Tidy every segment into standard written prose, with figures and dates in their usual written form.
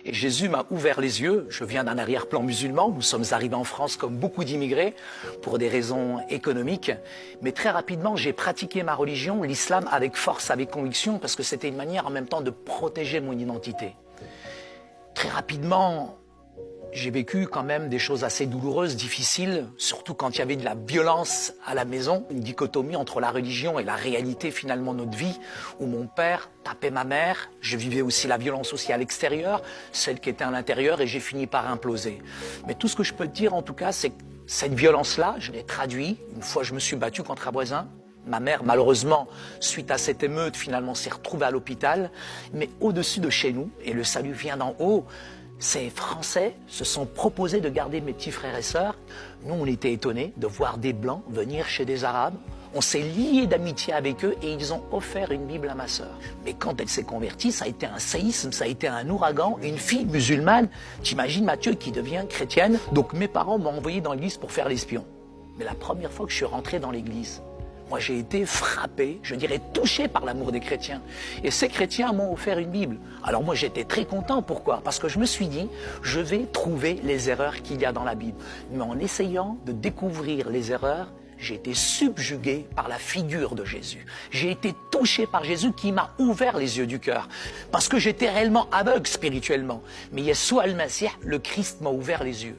Et Jésus m'a ouvert les yeux. Je viens d'un arrière-plan musulman. Nous sommes arrivés en France comme beaucoup d'immigrés pour des raisons économiques. Mais très rapidement, j'ai pratiqué ma religion, l'islam, avec force, avec conviction, parce que c'était une manière en même temps de protéger mon identité. Très rapidement, j'ai vécu quand même des choses assez douloureuses, difficiles, surtout quand il y avait de la violence à la maison, une dichotomie entre la religion et la réalité finalement de notre vie, où mon père tapait ma mère, je vivais aussi la violence aussi à l'extérieur, celle qui était à l'intérieur, et j'ai fini par imploser. Mais tout ce que je peux te dire en tout cas, c'est que cette violence-là, je l'ai traduit, une fois je me suis battu contre un voisin. Ma mère, malheureusement, suite à cette émeute, finalement s'est retrouvée à l'hôpital, mais au-dessus de chez nous, et le salut vient d'en haut, ces Français se sont proposés de garder mes petits frères et sœurs. Nous, on était étonnés de voir des Blancs venir chez des Arabes. On s'est liés d'amitié avec eux et ils ont offert une Bible à ma sœur. Mais quand elle s'est convertie, ça a été un séisme, ça a été un ouragan. Une fille musulmane, t'imagines Mathieu, qui devient chrétienne. Donc mes parents m'ont envoyé dans l'église pour faire l'espion. Mais la première fois que je suis rentré dans l'église, moi, j'ai été frappé, je dirais touché par l'amour des chrétiens. Et ces chrétiens m'ont offert une Bible. Alors moi, j'étais très content. Pourquoi? Parce que je me suis dit, je vais trouver les erreurs qu'il y a dans la Bible. Mais en essayant de découvrir les erreurs, j'ai été subjugué par la figure de Jésus. J'ai été touché par Jésus qui m'a ouvert les yeux du cœur. Parce que j'étais réellement aveugle spirituellement. Mais Yeshua al-Masih, le Christ, m'a ouvert les yeux.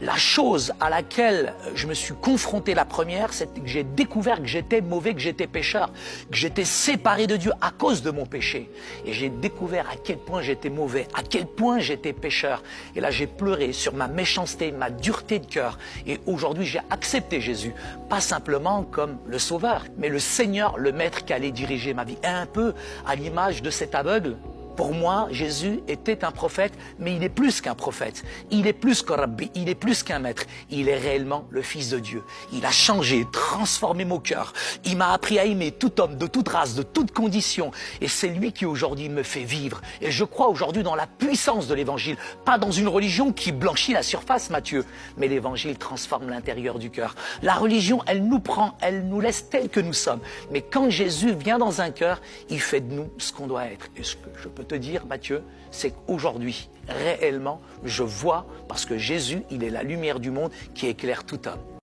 La chose à laquelle je me suis confronté la première, c'est que j'ai découvert que j'étais mauvais, que j'étais pécheur, que j'étais séparé de Dieu à cause de mon péché. Et j'ai découvert à quel point j'étais mauvais, à quel point j'étais pécheur. Et là, j'ai pleuré sur ma méchanceté, ma dureté de cœur. Et aujourd'hui, j'ai accepté Jésus, pas simplement comme le Sauveur, mais le Seigneur, le Maître qui allait diriger ma vie. Et un peu à l'image de cet aveugle. Pour moi, Jésus était un prophète, mais il est plus qu'un prophète. Il est plus qu'un rabbi, il est plus qu'un maître. Il est réellement le Fils de Dieu. Il a changé, transformé mon cœur. Il m'a appris à aimer tout homme, de toute race, de toute condition. Et c'est lui qui aujourd'hui me fait vivre. Et je crois aujourd'hui dans la puissance de l'Évangile. Pas dans une religion qui blanchit la surface, Matthieu. Mais l'Évangile transforme l'intérieur du cœur. La religion, elle nous prend, elle nous laisse tels que nous sommes. Mais quand Jésus vient dans un cœur, il fait de nous ce qu'on doit être. Et ce que je peux te dire, Mathieu, c'est qu'aujourd'hui, réellement, je vois, parce que Jésus, il est la lumière du monde qui éclaire tout homme.